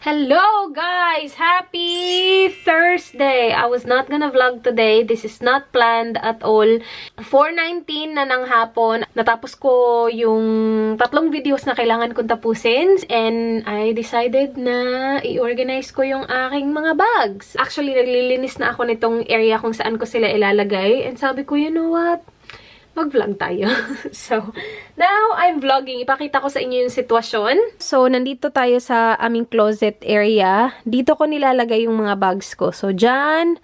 Hello guys! Happy Thursday! I was not gonna vlog today. This is not planned at all. 4:19 na ng hapon. Natapos ko yung tatlong videos na kailangan kong tapusin. And I decided na i-organize ko yung aking mga bags. Actually, naglilinis na ako nitong area kung saan ko sila ilalagay. And sabi ko, you know what? Mag-vlog tayo. So, now I'm vlogging. Ipakita ko sa inyo yung sitwasyon. So, nandito tayo sa aming closet area. Dito ko nilalagay yung mga bags ko. So, dyan,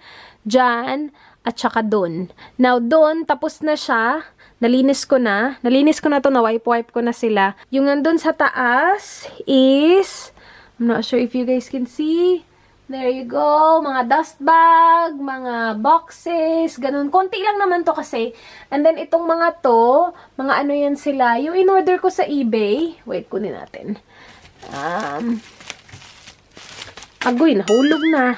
at saka dun. Now, dun, tapos na siya. Nalinis ko na. Nalinis ko na to, na-wipe ko na sila. Yung nandun sa taas is, I'm not sure if you guys can see. There you go. Mga dust bag, mga boxes, ganun. Konti lang naman to kasi. And then, itong mga to, mga ano yan sila. Yung in-order ko sa eBay. Wait, kunin natin. Agoy, nahulog na.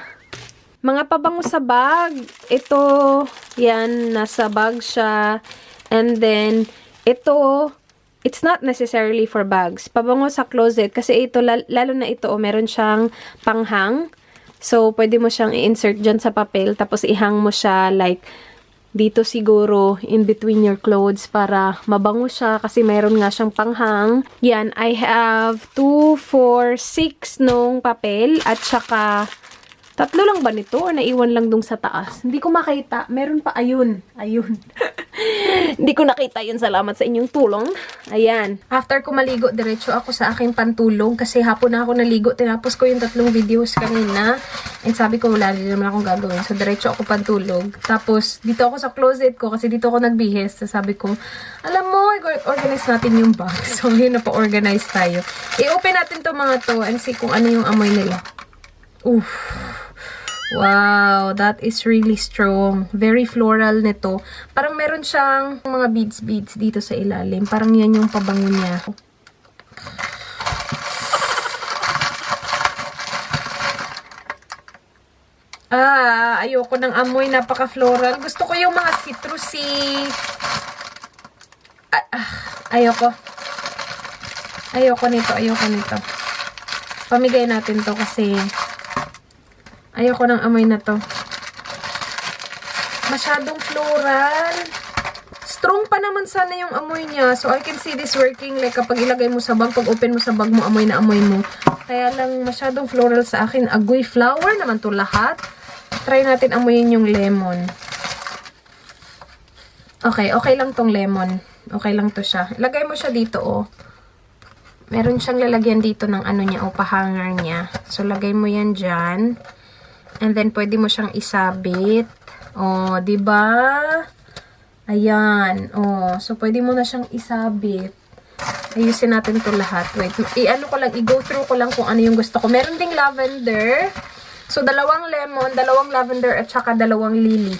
Mga pabango sa bag. Ito, yan, nasa bag siya. And then, ito, it's not necessarily for bags. Pabango sa closet. Kasi ito, lalo na ito, meron siyang panghang. So, pwede mo siyang i-insert dyan sa papel, tapos ihang mo siya like dito siguro in between your clothes para mabango siya kasi meron nga siyang panghang. Yan, I have 2, 4, 6 nung papel at saka tatlo lang ba nito or naiwan lang dun sa taas? Hindi ko makita. Meron pa, ayun. Ayun. Hindi ko nakita yun. Salamat sa inyong tulong. Ayan. After ko maligo, diretso ako sa aking pantulog kasi hapon na ako naligo. Tinapos ko yung tatlong videos kanina. And sabi ko, wala rin naman akong gagawin. So, diretso ako pantulog. Tapos, dito ako sa closet ko kasi dito ako nagbihis. So, sabi ko, alam mo, organize natin yung bag. So, yun na pa-organize tayo. I-open natin to mga to and see kung ano yung amoy nila. Oof. Wow, that is really strong. Very floral nito. Parang meron siyang mga beads dito sa ilalim. Parang yan yung pabango niya. Ayoko ng amoy. Napaka-floral. Gusto ko yung mga citrusy. Ayoko. Ayoko nito. Pamigay natin to kasi ayoko ng amoy na to. Masyadong floral. Strong pa naman sana yung amoy niya. So, I can see this working. Like, kapag ilagay mo sa bag, pag open mo sa bag mo, amoy na amoy mo. Kaya lang, masyadong floral sa akin. Agoy flower naman to lahat. Try natin amoyin yung lemon. Okay lang tong lemon. Okay lang to siya. Ilagay mo siya dito, oh. Meron siyang lalagyan dito ng ano niya, pahanger niya. So, lagay mo yan dyan. And then, pwede mo siyang isabit. Oh, diba? Ayan. Oh, so, pwede mo na siyang isabit. Ayusin natin to lahat. Wait, i-go through ko lang kung ano yung gusto ko. Meron ding lavender. So, 2 lemon, 2 lavender, at saka 2 lily.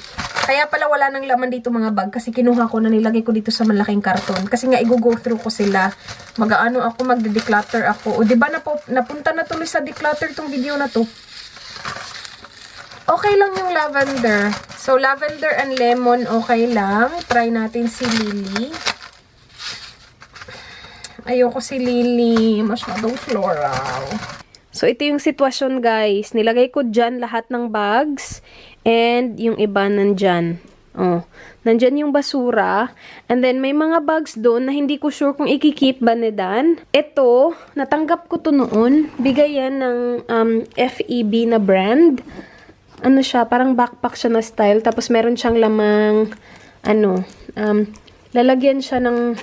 Kaya pala wala nang laman dito mga bag kasi kinuha ko na nilagay ko dito sa malaking karton. Kasi nga, i-go through ko sila. Magde-declutter ako. O, diba napunta na tuloy sa declutter tong video na to. Okay lang yung lavender. So, lavender and lemon, okay lang. Try natin si Lily. Ayoko si Lily. Masyadong floral. So, ito yung sitwasyon, guys. Nilagay ko dyan lahat ng bags. And yung iba nandyan. Oh, nandyan yung basura. And then, may mga bags doon na hindi ko sure kung ikikip ba ni Dan. Ito, natanggap ko to noon. Bigay yan ng FEB na brand. Ano siya, parang backpack siya na style. Tapos meron siyang lamang, lalagyan siya ng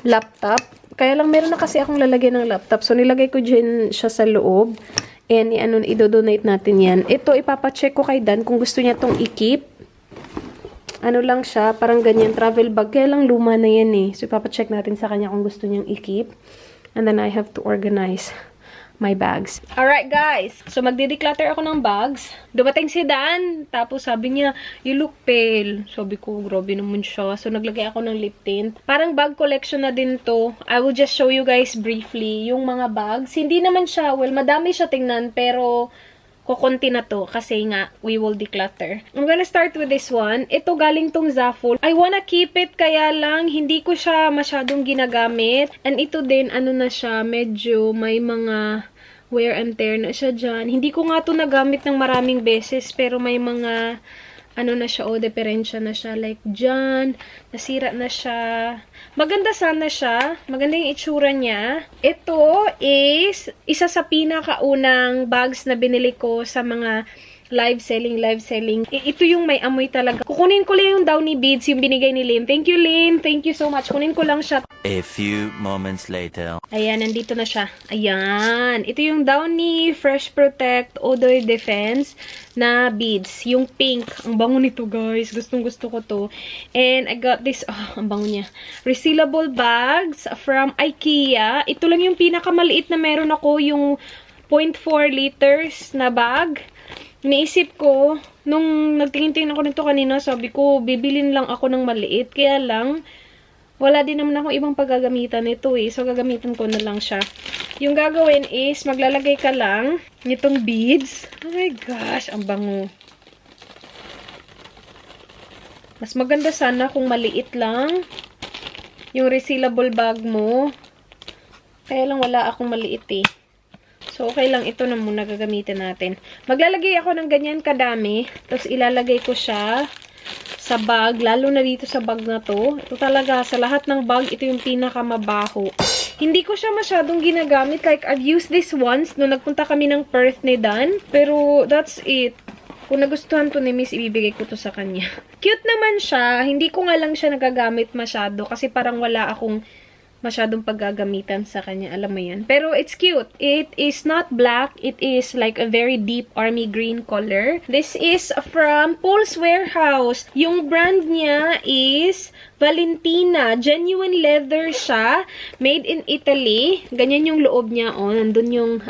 laptop. Kaya lang meron na kasi akong lalagyan ng laptop. So, nilagay ko dyan siya sa loob. And, idodonate natin yan. Ito, ipapacheck ko kay Dan kung gusto niya tong i-keep. Ano lang siya, parang ganyan, travel bag. Kaya lang luma na yan eh. So, ipapacheck natin sa kanya kung gusto niyang i-keep. And then, I have to organize my bags. Alright, guys. So, magde-declutter ako ng bags. Dumating si Dan. Tapos, sabi niya, you look pale. Sabi ko, grabe naman siya. So, naglagay ako ng lip tint. Parang bag collection na din to. I will just show you guys briefly yung mga bags. Hindi naman siya, well, madami siya tingnan, pero kukunti na to kasi nga we will declutter. I'm gonna start with this one. Ito galing tong Zaful. I wanna keep it kaya lang hindi ko siya masyadong ginagamit. And ito din ano na siya, medyo may mga wear and tear na siya dyan. Hindi ko nga to nagamit ng maraming beses, pero may mga, ano na siya, diferensya na siya. Like, dyan, nasira na siya. Maganda sana siya. Maganda yung itsura niya. Ito is isa sa pinakaunang bags na binili ko sa mga live selling. Ito yung may amoy talaga. Kukunin ko lang yung Downy beads, yung binigay ni Lynn. Thank you, Lynn. Thank you so much. Kunin ko lang siya. A few moments later. Ayan, nandito na siya. Ayan. Ito yung Downy Fresh Protect Odor Defense na beads. Yung pink. Ang bango nito, guys. Gustong gusto ko to. And I got this, ang bango niya. Resealable bags from IKEA. Ito lang yung pinakamaliit na meron ako, yung 0.4 liters na bag. Naisip ko, nung nagtingin-tingin ako nito kanina, sabi ko, bibilin lang ako ng maliit. Kaya lang, wala din naman akong ibang paggagamitan nito eh. So, gagamitan ko na lang siya. Yung gagawin is, maglalagay ka lang nitong beads. Oh my gosh, ang bango. Mas maganda sana kung maliit lang yung resealable bag mo. Kaya lang wala akong maliit eh. So, okay lang. Ito na muna gagamitin natin. Maglalagay ako ng ganyan kadami. Tapos, ilalagay ko siya sa bag. Lalo na dito sa bag na to. Ito talaga, sa lahat ng bag, ito yung pinakamabaho. Hindi ko siya masyadong ginagamit. Like, I've used this once nung nagpunta kami ng Perth ni Dan. Pero, that's it. Kung nagustuhan to ni Miss, ibibigay ko to sa kanya. Cute naman siya. Hindi ko nga lang siya nagagamit masyado. Kasi parang wala akong masyadong paggagamitan sa kanya. Alam mo yan. Pero it's cute. It is not black. It is like a very deep army green color. This is from Paul's Warehouse. Yung brand niya is Valentina. Genuine leather siya. Made in Italy. Ganyan yung loob niya. Oh, nandun yung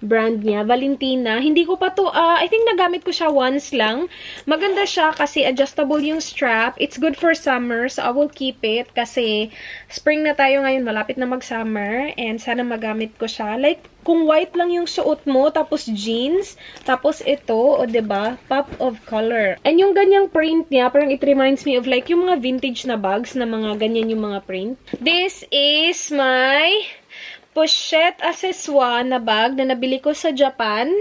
brand niya. Valentina. Hindi ko pa to, I think nagamit ko siya once lang. Maganda siya kasi adjustable yung strap. It's good for summer. So, I will keep it kasi spring na tayo ngayon. Malapit na mag-summer. And sana magamit ko siya. Like, kung white lang yung suot mo, tapos jeans, tapos ito, o diba, pop of color. And yung ganyang print niya, parang it reminds me of like yung mga vintage na bags na mga ganyan yung mga print. This is my pochette accessoire na bag na nabili ko sa Japan.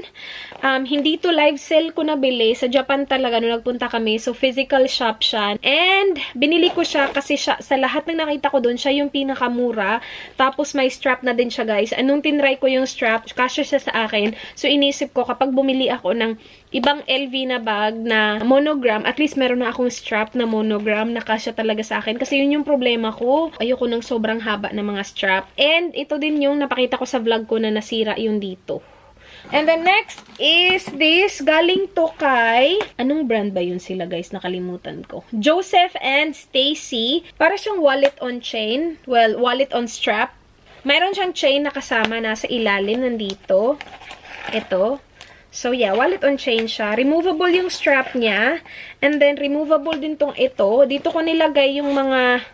Hindi to live sale ko nabili. Sa Japan talaga nung nagpunta kami. So, physical shop siya. And, binili ko siya kasi siya, sa lahat ng nakita ko doon, siya yung pinakamura. Tapos, may strap na din siya, guys. Anong tinry ko yung strap, kasya siya sa akin. So, inisip ko, kapag bumili ako ng ibang LV na bag na monogram, at least meron na akong strap na monogram na kasya talaga sa akin. Kasi yun yung problema ko. Ayoko ng sobrang haba na mga strap. And, ito din yung napakita ko sa vlog ko na nasira yung dito. And then next is this galing to kay, anong brand ba yun sila guys? Nakalimutan ko. Joseph and Stacy. Para siyang wallet on chain. Well, wallet on strap. Mayroon siyang chain na kasama nasa ilalim nandito. Ito. So yeah, wallet on chain siya. Removable yung strap niya. And then removable din tong ito. Dito ko nilagay yung mga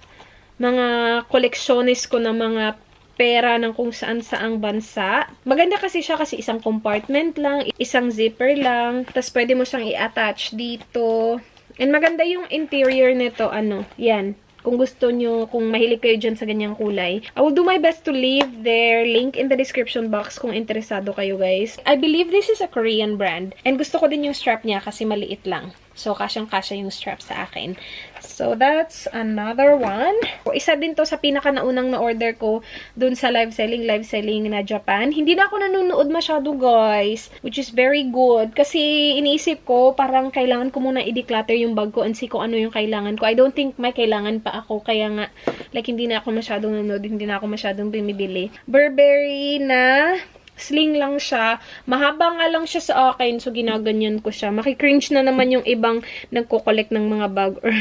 koleksionis ko na mga pera ng kung saan-saang bansa. Maganda kasi siya kasi isang compartment lang, isang zipper lang, tapos pwede mo siyang i-attach dito. And maganda yung interior nito, yan. Kung gusto nyo, kung mahilig kayo dyan sa ganyang kulay. I will do my best to leave their link in the description box kung interesado kayo guys. I believe this is a Korean brand. And gusto ko din yung strap niya kasi maliit lang. So, kasyang-kasya yung strap sa akin. So, that's another one. Isa din to sa pinaka-naunang na-order ko dun sa live selling na Japan. Hindi na ako nanonood masyado, guys. Which is very good. Kasi, iniisip ko, parang kailangan ko muna i-declutter yung bag ko and see kung ano yung kailangan ko. I don't think may kailangan pa ako. Kaya nga, like, hindi na ako masyadong nanonood. Hindi na ako masyadong bumibili. Burberry na sling lang siya. Mahaba nga lang siya sa akin. So, ginaganyan ko siya. Makikringe na naman yung ibang nagko-collect ng mga bag or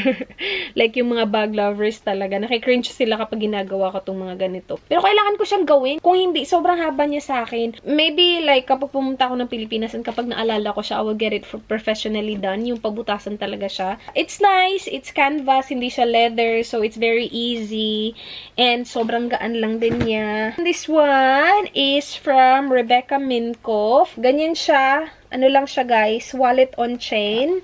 like yung mga bag lovers talaga. Nakikringe sila kapag ginagawa ko tong mga ganito. Pero kailangan ko siyang gawin. Kung hindi, sobrang haba niya sa akin. Maybe like kapag pumunta ako ng Pilipinas and kapag naalala ko siya, I will get it professionally done. Yung pabutasan talaga siya. It's nice. It's canvas. Hindi siya leather. So, it's very easy. And sobrang gaan lang din niya. This one is from Rebecca Minkoff. Ganyan siya. Ano lang siya guys. Wallet on chain.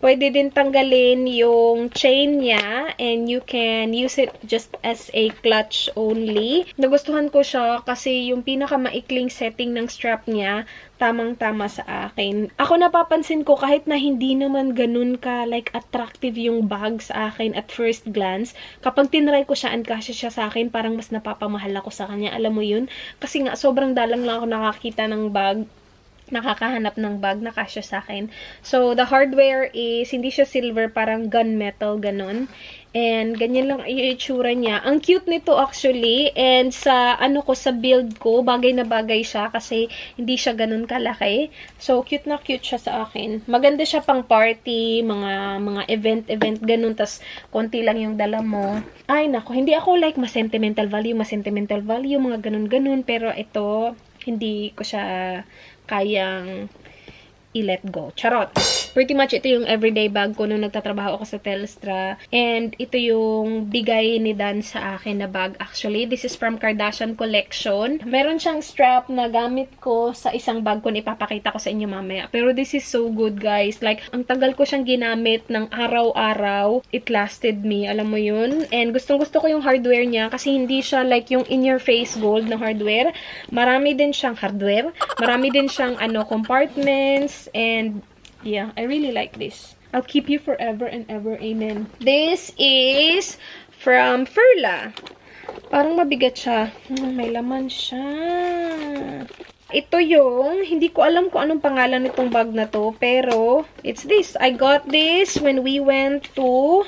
Pwede din tanggalin yung chain niya and you can use it just as a clutch only. Nagustuhan ko siya kasi yung pinakamaikling setting ng strap niya, tamang-tama sa akin. Ako napapansin ko kahit na hindi naman ganun ka like attractive yung bag sa akin at first glance, kapag tinry ko siya and kasya siya sa akin, parang mas napapamahal ako sa kanya. Alam mo yun? Kasi nga sobrang dalang lang ako nakakita ng bag, nakakahanap ng bag na kasya sa akin. So, the hardware is, hindi siya silver, parang gunmetal, ganun. And, ganyan lang yung itsura niya. Ang cute nito actually, and sa, sa build ko, bagay na bagay siya kasi hindi siya ganun kalaki. So, cute na cute siya sa akin. Maganda siya pang party, mga event, ganun, tas konti lang yung dala mo. Ay, nako, hindi ako like ma-sentimental value, mga ganun, pero ito, hindi ko siya kayang i-let go. Charot! Pretty much, ito yung everyday bag ko nung nagtatrabaho ako sa Telstra. And ito yung bigay ni Dan sa akin na bag. Actually, this is from Kardashian Collection. Meron siyang strap na gamit ko sa isang bag ko na ipapakita ko sa inyo mamaya. Pero this is so good, guys. Like, ang tagal ko siyang ginamit ng araw-araw. It lasted me. Alam mo yun? And gustong-gusto ko yung hardware niya kasi hindi siya like yung in-your-face gold na hardware. Marami din siyang hardware. Marami din siyang compartments. And yeah, I really like this. I'll keep you forever and ever. Amen. This is from Furla. Parang mabigat siya. May laman siya. Ito yung, hindi ko alam kung anong pangalan nitong bag na to, pero it's this. I got this when we went to,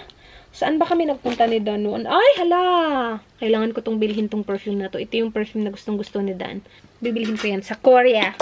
saan ba kami nagpunta ni Dan noon? Ay, hala! Kailangan ko tong bilhin tong perfume na to. Ito yung perfume na gustong-gusto ni Dan. Bibilihin ko yan sa Korea.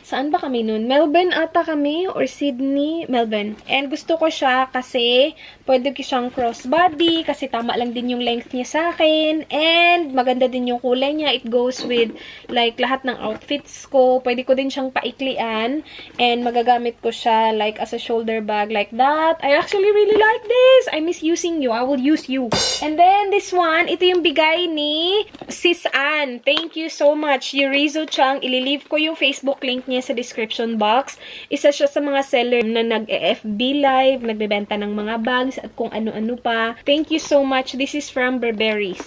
Saan ba kami nun? Melbourne ata kami or Sydney? Melbourne. And gusto ko siya kasi pwede ko siyang crossbody kasi tama lang din yung length niya sa akin. And maganda din yung kulay niya. It goes with like lahat ng outfits ko. Pwede ko din siyang paiklian. And magagamit ko siya like as a shoulder bag like that. I actually really like this. I miss using you. I will use you. And then this one, ito yung bigay ni Sis Ann. Thank you so much. Yurizo Chang. Ililive ko yung Facebook link niya sa description box. Isa siya sa mga seller na nag-FB live, nagbebenta ng mga bags at kung ano-ano pa. Thank you so much. This is from Burberry's.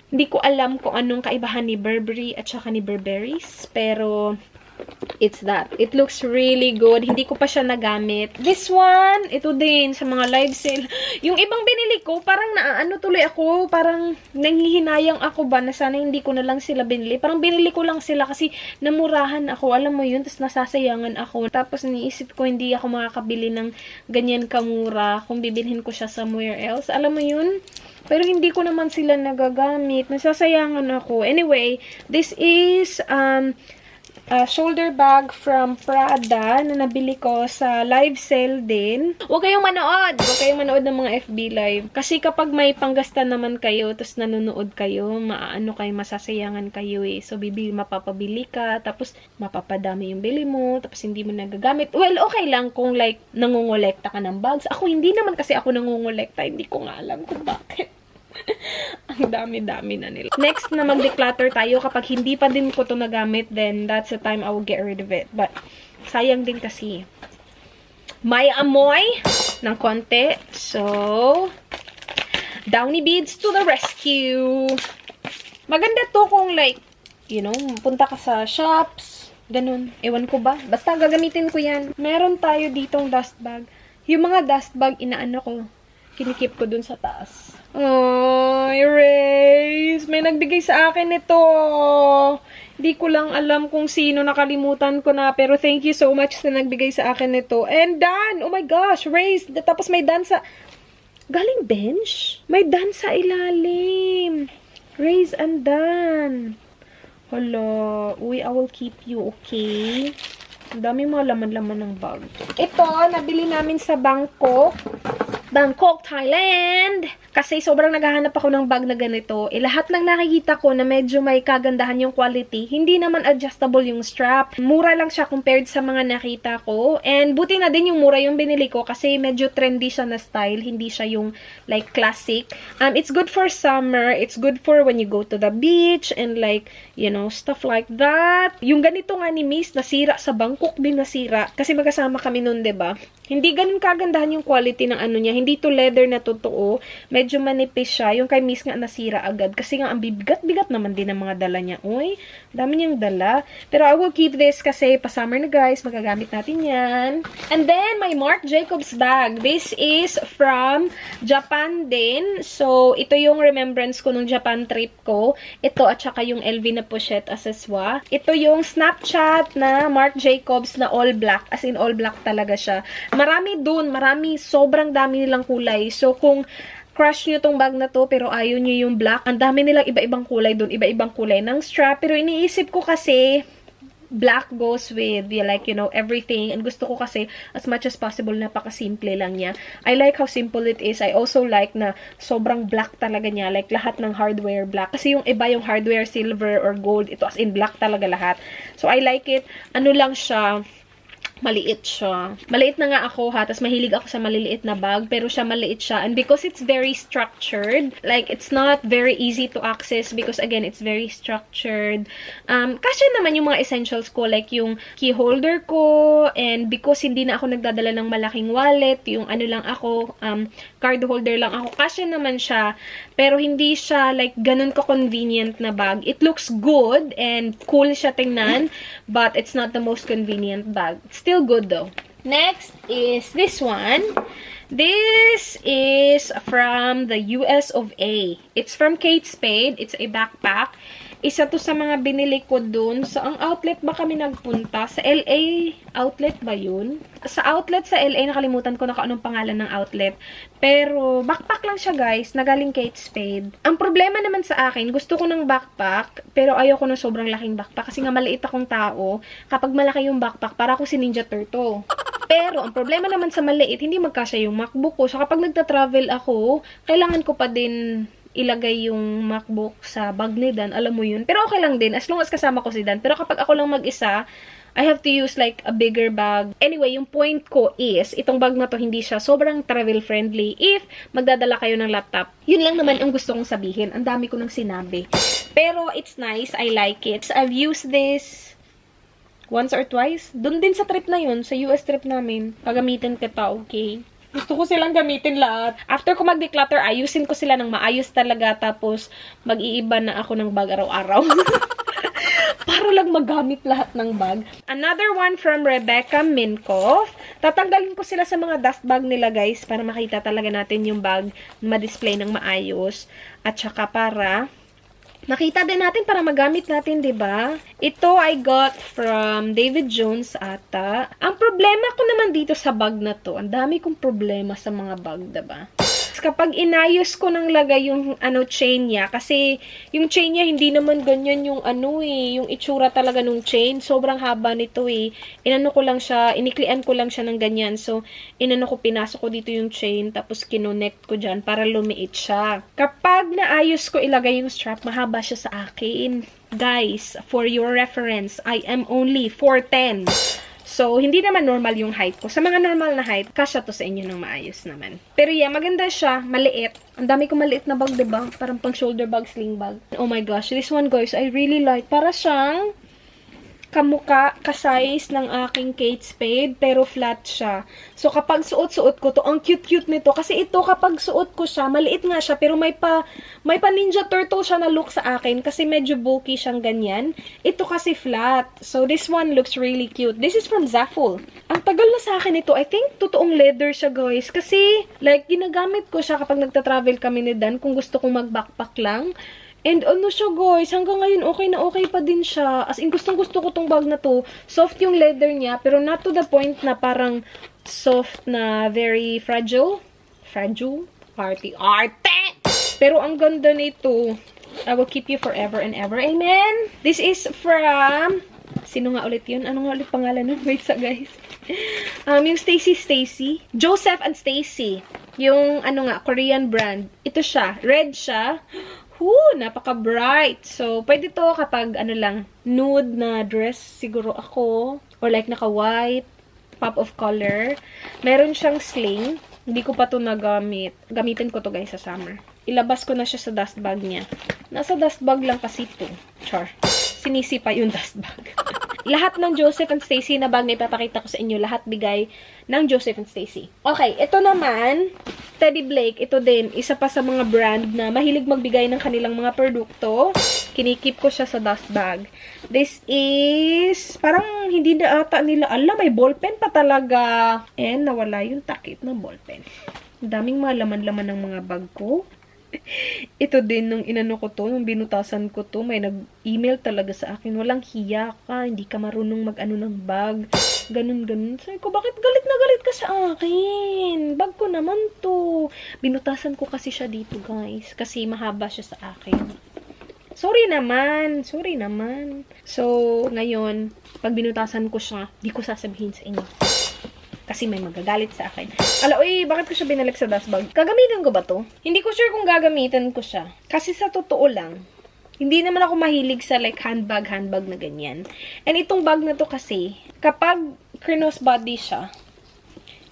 Hindi ko alam kung anong kaibahan ni Burberry at saka ni Burberry's, pero it's that. It looks really good. Hindi ko pa siya nagamit. This one, ito din sa mga live sale. Yung ibang binili ko, parang naano tuloy ako. Parang nanghihinayang ako ba na sana hindi ko na lang sila binili. Parang binili ko lang sila kasi namurahan ako. Alam mo yun, tapos nasasayangan ako. Tapos niisip ko hindi ako makakabili ng ganyan kamura kung bibilhin ko siya somewhere else. Alam mo yun? Pero hindi ko naman sila nagagamit. Nasasayangan ako. Anyway, this is shoulder bag from Prada na nabili ko sa live sale din. Huwag kayong manood! Huwag kayong manood ng mga FB live. Kasi kapag may panggasta naman kayo, tapos nanonood kayo, masasayangan kayo eh. So, mapapabili ka, tapos mapapadami yung bili mo, tapos hindi mo nagagamit. Well, okay lang kung like, nangungolekta ka ng bags. Ako, hindi naman kasi ako nangungolekta. Hindi ko nga alam kung bakit. Ang dami-dami na nila. Next na mag-declutter tayo. Kapag hindi pa din ko to nagamit, then that's the time I will get rid of it. But, sayang din kasi. May amoy ng konti. So, Downy beads to the rescue. Maganda to kung like, punta ka sa shops. Ganun. Ewan ko ba? Basta gagamitin ko yan. Meron tayo ditong dust bag. Yung mga dust bag, inaano ko. Kinikip ko dun sa taas. Oh, erase! May nagbigay sa akin ito. Hindi ko lang alam kung sino, nakalimutan ko na. Pero thank you so much na nagbigay sa akin ito. And Dan! Oh my gosh! Raise! Tapos may Dan sa... Galing bench? May Dan sa ilalim. Raise and Dan. Hala. Uy, I will keep you, okay? Ang dami mga laman-laman ng bag. Ito, nabili namin sa Bangkok, Thailand. Kasi sobrang naghahanap ako ng bag na ganito. Lahat ng nakikita ko na medyo may kagandahan yung quality, hindi naman adjustable yung strap. Mura lang siya compared sa mga nakita ko. And buti na din yung mura yung binili ko kasi medyo trendy siya na style. Hindi siya yung like classic. It's good for summer. It's good for when you go to the beach and like, you know, stuff like that. Yung ganito nga ni Miss, nasira sa Bangkok din nasira. Kasi magkasama kami nun, 'di ba? Hindi ganun kagandahan yung quality ng ano niya. Hindi to leather na totoo. Medyo manipis siya. Yung kay Miss nga nasira agad. Kasi nga ang bigat-bigat naman din ang mga dala niya. Uy, dami niyang dala. Pero I will keep this kasi pa-summer na guys. Magagamit natin yan. And then, my Marc Jacobs bag. This is from Japan din. So, ito yung remembrance ko nung Japan trip ko. Ito at saka yung LV na pochette accessoire. Ito yung Snapchat na Marc Jacobs na all black. As in, all black talaga siya. Marami dun, sobrang dami nilang kulay. So, kung crush nyo tong bag na to, pero ayaw nyo yung black, ang dami nilang iba-ibang kulay dun, iba-ibang kulay ng strap. Pero iniisip ko kasi, black goes with, like, you know, everything. And gusto ko kasi, as much as possible, napaka-simple lang niya. I like how simple it is. I also like na sobrang black talaga niya. Like, lahat ng hardware black. Kasi yung iba, yung hardware silver or gold, ito as in black talaga lahat. So, I like it. Ano lang siya, maliit siya. Maliit na nga ako ha, tas mahilig ako sa maliliit na bag, pero siya maliit siya. And because it's very structured, like, it's not very easy to access because, again, it's very structured. Kasi naman yung mga essentials ko, like yung key holder ko, and because hindi na ako nagdadala ng malaking wallet, yung ano lang ako, card holder lang ako, kasi naman siya, pero hindi siya, like, ganun ka-convenient na bag. It looks good, and cool siya tingnan, but it's not the most convenient bag. It's still good though. Next is this one. This is from the US of A. It's from Kate Spade. It's a backpack. Isa to sa mga binili ko dun. So, ang outlet ba kami nagpunta? Sa LA outlet ba yun? Sa outlet sa LA, nakalimutan ko na kung anong pangalan ng outlet. Pero, backpack lang siya guys, na galing Kate Spade. Ang problema naman sa akin, gusto ko ng backpack, pero ayoko ng sobrang laking backpack. Kasi nga maliit akong tao, kapag malaki yung backpack, para ako si Ninja Turtle. Pero, ang problema naman sa maliit, hindi magkasya yung MacBook ko. So, kapag nagta-travel ako, kailangan ko pa din ilagay yung MacBook sa bag ni Dan. Alam mo yun. Pero okay lang din, as long as kasama ko si Dan. Pero kapag ako lang mag-isa, I have to use like a bigger bag. Anyway, yung point ko is, itong bag na to hindi siya sobrang travel friendly if magdadala kayo ng laptop. Yun lang naman ang gusto kong sabihin. Ang dami ko nang sinabi. Pero it's nice. I like it. I've used this once or twice. Doon din sa trip na yun, sa US trip namin. Pagamitin kita, okay? Gusto ko silang gamitin lahat. After ko mag-declutter, ayusin ko sila ng maayos talaga. Tapos, mag-iiba na ako ng bag araw-araw. Para lang magamit lahat ng bag. Another one from Rebecca Minkoff. Tatanggalin ko sila sa mga dust bag nila, guys. Para makita talaga natin yung bag ma-display ng maayos. At saka para nakita din natin para magamit natin, 'di ba? Ito I got from David Jones ata. Ang problema ko naman dito sa bag na 'to, ang dami kong problema sa mga bag, 'di ba? Kapag inayos ko ng lagay yung chain niya, kasi yung chain niya hindi naman ganyan yung yung itsura talaga nung chain. Sobrang haba nito eh. Inano ko lang siya, iniklian ko lang siya ng ganyan. So, pinasok ko dito yung chain, tapos kinonect ko dyan para lumiit siya. Kapag naayos ko ilagay yung strap, mahaba siya sa akin. Guys, for your reference, I am only 4'10". So, hindi naman normal yung height ko. Sa mga normal na height, kasya to sa inyo ng maayos naman. Pero yeah, maganda siya. Maliit. Ang dami ko maliit na bag, diba? Parang pang shoulder bag, sling bag. Oh my gosh, this one guys, I really like. Para siyang kamuka, ka-size ng aking Kate Spade, pero flat siya. So, kapag suot-suot ko to, ang cute-cute nito. Kasi ito, kapag suot ko siya, maliit nga siya, pero may pa Ninja Turtle siya na look sa akin, kasi medyo bulky siyang ganyan. Ito kasi flat. So, this one looks really cute. This is from Zaful. Ang tagal na sa akin ito. I think, totoong leather siya, guys. Kasi, like, ginagamit ko siya kapag nagta-travel kami ni Dan, kung gusto kong mag-backpack lang. And ano siya guys, hanggang ngayon okay na okay pa din siya. As in, gustong-gusto ko tong bag na to. Soft yung leather niya, pero not to the point na parang soft na very fragile. Fragile? Arte! Pero ang ganda nito. I will keep you forever and ever. Amen? This is from... Sino nga ulit yun? Ano nga ulit pangalan nun? Wait sa guys. Yung Stacy. Joseph and Stacy. Yung, ano nga, Korean brand. Ito siya. Red siya. Napaka-bright. So, pwede to kapag, ano lang, nude na dress siguro ako. Or like, naka-white. Pop of color. Meron siyang sling. Hindi ko pa to nagamit. Gamitin ko to guys sa summer. Ilabas ko na siya sa dust bag niya. Nasa dust bag lang kasi to. Char. Sinisi pa yung dust bag. Lahat ng Joseph and Stacy na bag na ipapakita ko sa inyo, lahat bigay ng Joseph and Stacy. Okay, ito naman, Teddy Blake, ito din, isa pa sa mga brand na mahilig magbigay ng kanilang mga produkto. Kinikip ko siya sa dust bag. This is, parang hindi na ata nila, may ballpen pa talaga. And nawala yung takip ng ballpen. Ang daming mga laman-laman ng mga bag ko. Ito din, nung inano ko to, nung binutasan ko to, may nag-email talaga sa akin, walang hiya ka, hindi ka marunong mag-ano ng bag, ganun. Sabi ko, bakit galit na galit ka sa akin? Bag ko naman to. Binutasan ko kasi siya dito, guys, kasi mahaba siya sa akin. Sorry naman. So, ngayon, pag binutasan ko siya, di ko sasabihin sa inyo. Kasi may magagalit sa akin. Bakit ko siya binalik sa dust bag? Gagamitin ko ba to? Hindi ko sure kung gagamitin ko siya. Kasi sa totoo lang, hindi naman ako mahilig sa like handbag na ganyan. And itong bag na to kasi, kapag crossbody siya,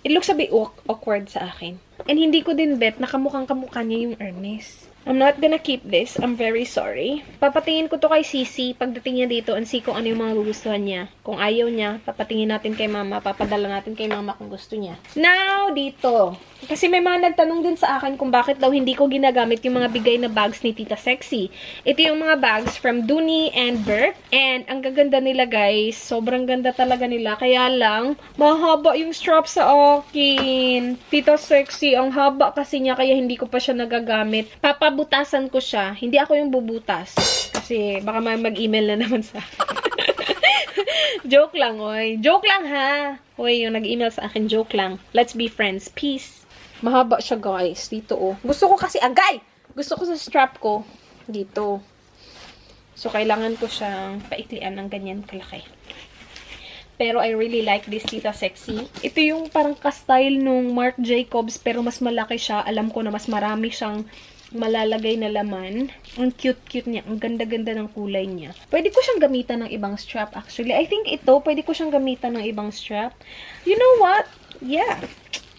it looks a bit awkward sa akin. And hindi ko din bet na kamukhang-kamukha niya yung Hermes. I'm not gonna keep this. I'm very sorry. Papatingin ko to kay Sisi pagdating niya dito and see kung ano yung mga gugustuhan niya. Kung ayaw niya, papatingin natin kay mama. Papadala natin kay mama kung gusto niya. Now, dito. Kasi may mga nagtanong din sa akin kung bakit daw hindi ko ginagamit yung mga bigay na bags ni Tita Sexy. Ito yung mga bags from Dooney and Burke. And ang gaganda nila, guys. Sobrang ganda talaga nila. Kaya lang, mahaba yung strap sa akin. Tita Sexy, ang haba kasi niya kaya hindi ko pa siya nagagamit. Papabutasan ko siya. Hindi ako yung bubutas. Kasi baka mag-email na naman sa akin. Joke lang, oy. Joke lang, ha? Oy, yung nag-email sa akin, joke lang. Let's be friends. Peace. Mahaba siya, guys. Dito, oh. Gusto ko kasi agay! Gusto ko sa strap ko. Dito. So, kailangan ko siyang paiklian ng ganyan kalaki. Pero I really like this Tita Sexy. Ito yung parang ka-style nung Marc Jacobs, pero mas malaki siya. Alam ko na mas marami siyang malalagay na laman. Ang cute-cute niya. Ang ganda-ganda ng kulay niya. Pwede ko siyang gamitan ng ibang strap, actually. I think ito, pwede ko siyang gamitan ng ibang strap. You know what? Yeah.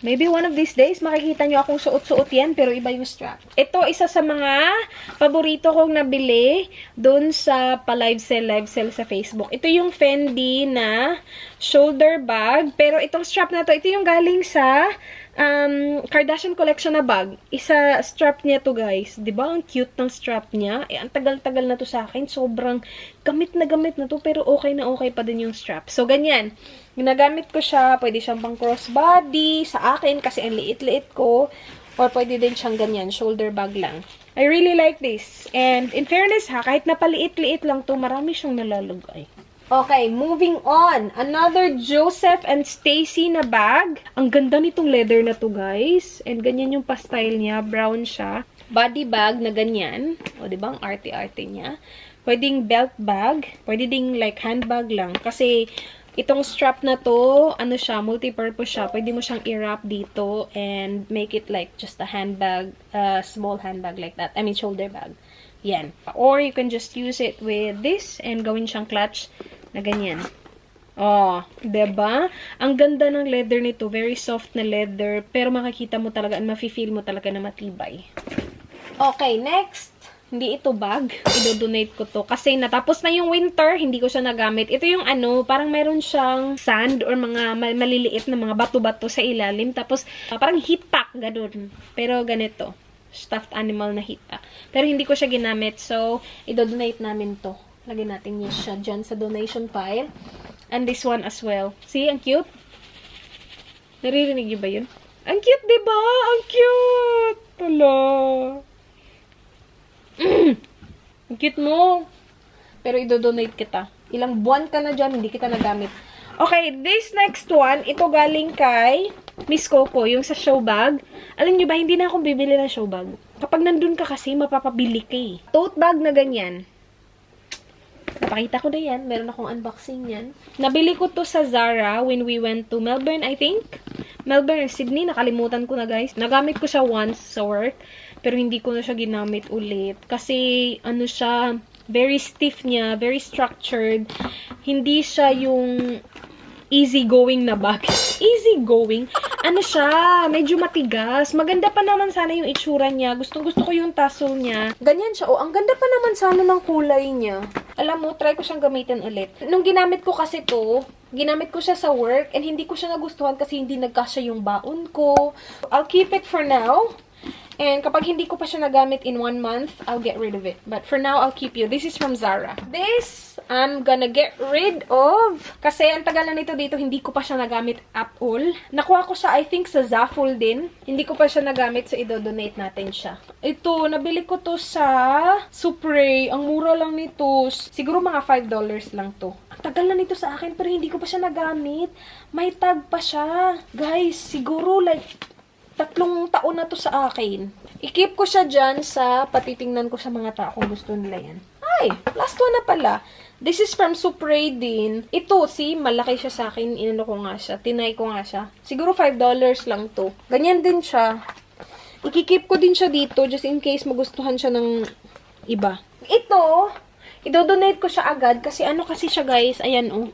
Maybe one of these days, makikita nyo akong suot-suot yan, pero iba yung strap. Ito, isa sa mga paborito kong nabili doon sa pa-live sale sa Facebook. Ito yung Fendi na shoulder bag, pero itong strap na to, ito yung galing sa Kardashian collection na bag. Isa strap niya to, guys. Diba? Ang cute ng strap niya. Ang tagal-tagal na to sa akin. Sobrang gamit na to, pero okay na okay pa din yung strap. So, ganyan. Ginagamit ko siya. Pwede siyang pang crossbody sa akin kasi ang liit-liit ko. Or pwede din siyang ganyan. Shoulder bag lang. I really like this. And in fairness ha, kahit napaliit-liit lang to, marami siyang nalalagay. Okay, moving on. Another Joseph and Stacy na bag. Ang ganda nitong leather na to, guys. And ganyan yung pa-style niya. Brown siya. Body bag na ganyan. O, diba? Ang arte-arte niya. Pwedeng belt bag. Pwede ding like handbag lang. Kasi itong strap na to, ano siya, multi-purpose siya. Pwede mo siyang i-wrap dito and make it like just a handbag, small handbag like that. I mean, shoulder bag. Yan. Or you can just use it with this and gawin siyang clutch na ganyan. Oh, diba? Ang ganda ng leather nito. Very soft na leather. Pero makikita mo talaga, and mafe-feel mo talaga na matibay. Okay, next. Hindi ito bag. I-donate ko to. Kasi natapos na yung winter, hindi ko siya nagamit. Ito yung ano, parang meron siyang sand or mga maliliit na mga bato-bato sa ilalim. Tapos, parang heat pack, ganun. Pero ganito. Stuffed animal na heat pack. Pero hindi ko siya ginamit. So, i-donate namin to. Lagyan natin niya siya dyan sa donation pile. And this one as well. See, ang cute. Naririnig niyo ba yun? Ang cute, diba? Ang cute! Hala. Ang cute mo. Pero i-donate kita. Ilang buwan ka na dyan, hindi kita nagamit. Okay, this next one, ito galing kay Miss Coco, yung sa show bag. Alam niyo ba, hindi na akong bibili ng show bag. Kapag nandun ka kasi, mapapabili ka eh. Tote bag na ganyan. Pakita ko na yan. Meron akong unboxing yan. Nabili ko to sa Zara when we went to Melbourne, I think. Melbourne, Sydney. Nakalimutan ko na, guys. Nagamit ko siya once sa work. Pero hindi ko na siya ginamit ulit. Kasi, ano siya, very stiff niya, very structured. Hindi siya yung easy-going na bag. Easy-going? Ano siya? Medyo matigas. Maganda pa naman sana yung itsura niya. Gustong-gusto ko yung tassel niya. Ganyan siya. Oh, ang ganda pa naman sana ng kulay niya. Alam mo, try ko siyang gamitin ulit. Nung ginamit ko kasi to, ginamit ko siya sa work and hindi ko siya nagustuhan kasi hindi nagkasya yung baon ko. I'll keep it for now. And kapag hindi ko pa siya nagamit in 1 month, I'll get rid of it. But for now, I'll keep you. This is from Zara. This, I'm gonna get rid of. Kasi ang tagal na nito dito, hindi ko pa siya nagamit at all. Nakuha ko siya, I think, sa Zaful din. Hindi ko pa siya nagamit, so i-donate natin siya. Ito, nabili ko to sa Supre. Ang mura lang nito. Siguro mga $5 lang to. Ang tagal na nito sa akin, pero hindi ko pa siya nagamit. May tag pa siya. Guys, siguro like 3 taon na to sa akin. I-keep ko siya dyan sa patitingnan ko sa mga tao kung gusto nila yan. Ay, last one na pala. This is from Supre din. Ito, see, malaki siya sa akin. Inano ko nga siya. Tinay ko nga siya. Siguro $5 lang to. Ganyan din siya. I-keep ko din siya dito just in case magustuhan siya ng iba. Ito, idodonate ko siya agad kasi ano kasi siya, guys. Ayan, oh.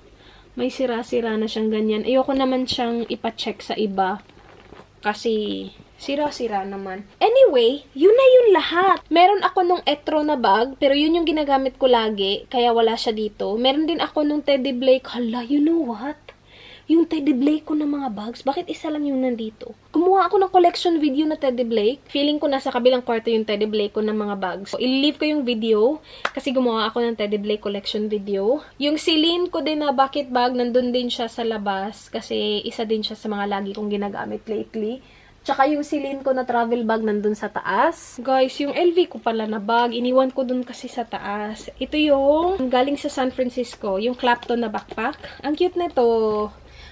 May sira-sira na siyang ganyan. Ayoko naman siyang ipa-check sa iba. Kasi, sira-sira naman. Anyway, yun na yun lahat. Meron ako nung Etro na bag, pero yun yung ginagamit ko lagi, kaya wala siya dito. Meron din ako nung Teddy Blake. Hala, you know what? Yung Teddy Blake ko ng mga bags, bakit isa lang yung nandito? Gumawa ako ng collection video na Teddy Blake. Feeling ko nasa kabilang kwarto yung Teddy Blake ko ng mga bags. So, i-leave ko yung video, kasi gumawa ako ng Teddy Blake collection video. Yung Celine ko din na bucket bag, nandun din siya sa labas, kasi isa din siya sa mga lagi kong ginagamit lately. Tsaka yung Celine ko na travel bag nandun sa taas. Guys, yung LV ko pala na bag, iniwan ko dun kasi sa taas. Ito yung galing sa San Francisco, yung Clapton na backpack. Ang cute na ito.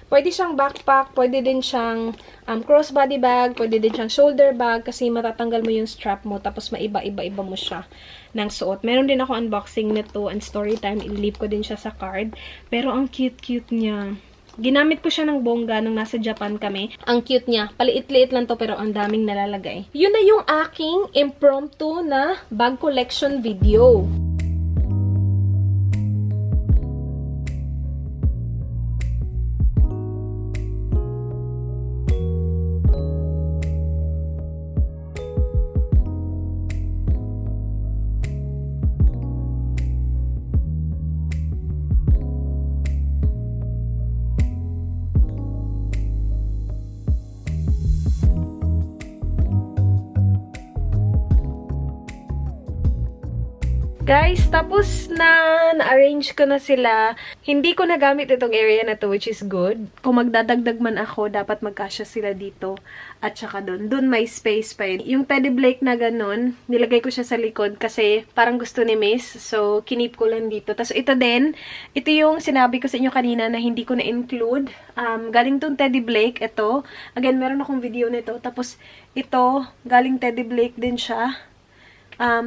Pwede siyang backpack, pwede din siyang crossbody bag, pwede din siyang shoulder bag kasi matatanggal mo yung strap mo tapos maiba-iba mo siya ng suot. Meron din ako unboxing nito and story time. I-leave ko din siya sa card. Pero ang cute-cute niya. Ginamit ko siya ng bongga nung nasa Japan kami. Ang cute niya. Paliit-liit lang to pero ang daming nalalagay. Yun na yung aking impromptu na bag collection video. Guys, tapos na-arrange ko na sila. Hindi ko nagamit itong area na to, which is good. Kung magdadagdag man ako, dapat magkasya sila dito. At saka doon. Doon may space pa yun. Yung Teddy Blake na ganun, nilagay ko siya sa likod kasi parang gusto ni Miss. So, kinip ko lang dito. Tapos ito din, ito yung sinabi ko sa inyo kanina na hindi ko na-include. Galing tong Teddy Blake, ito. Again, meron akong video nito. Tapos ito, galing Teddy Blake din siya.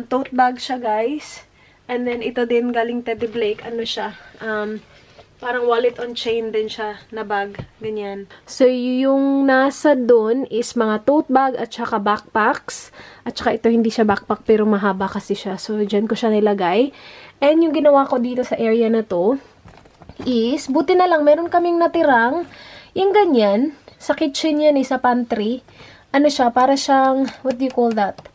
Tote bag siya, guys. And then, ito din, galing Teddy Blake. Ano siya? Parang wallet on chain din siya na bag. Ganyan. So, yung nasa dun is mga tote bag at saka backpacks. At saka ito, hindi siya backpack pero mahaba kasi siya. So, dyan ko siya nilagay. And yung ginawa ko dito sa area na to is, buti na lang, meron kaming natirang yung ganyan. Sa kitchen yan, sa pantry. Ano siya? Para siyang, what do you call that?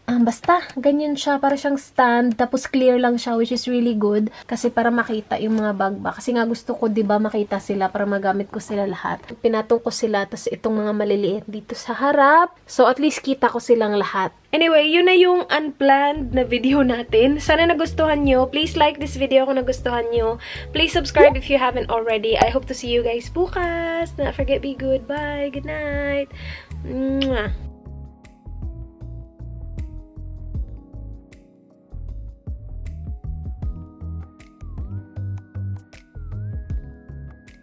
Basta, ganyan siya. Para siyang stand. Tapos clear lang siya, which is really good. Kasi para makita yung mga bag ba. Kasi nga gusto ko, diba, makita sila para magamit ko sila lahat. Pinatong ko sila. Tapos itong mga maliliit dito sa harap. So, at least kita ko silang lahat. Anyway, yun na yung unplanned na video natin. Sana nagustuhan nyo. Please like this video kung nagustuhan nyo. Please subscribe if you haven't already. I hope to see you guys bukas. Don't forget, be good. Bye. Good night. Mwah.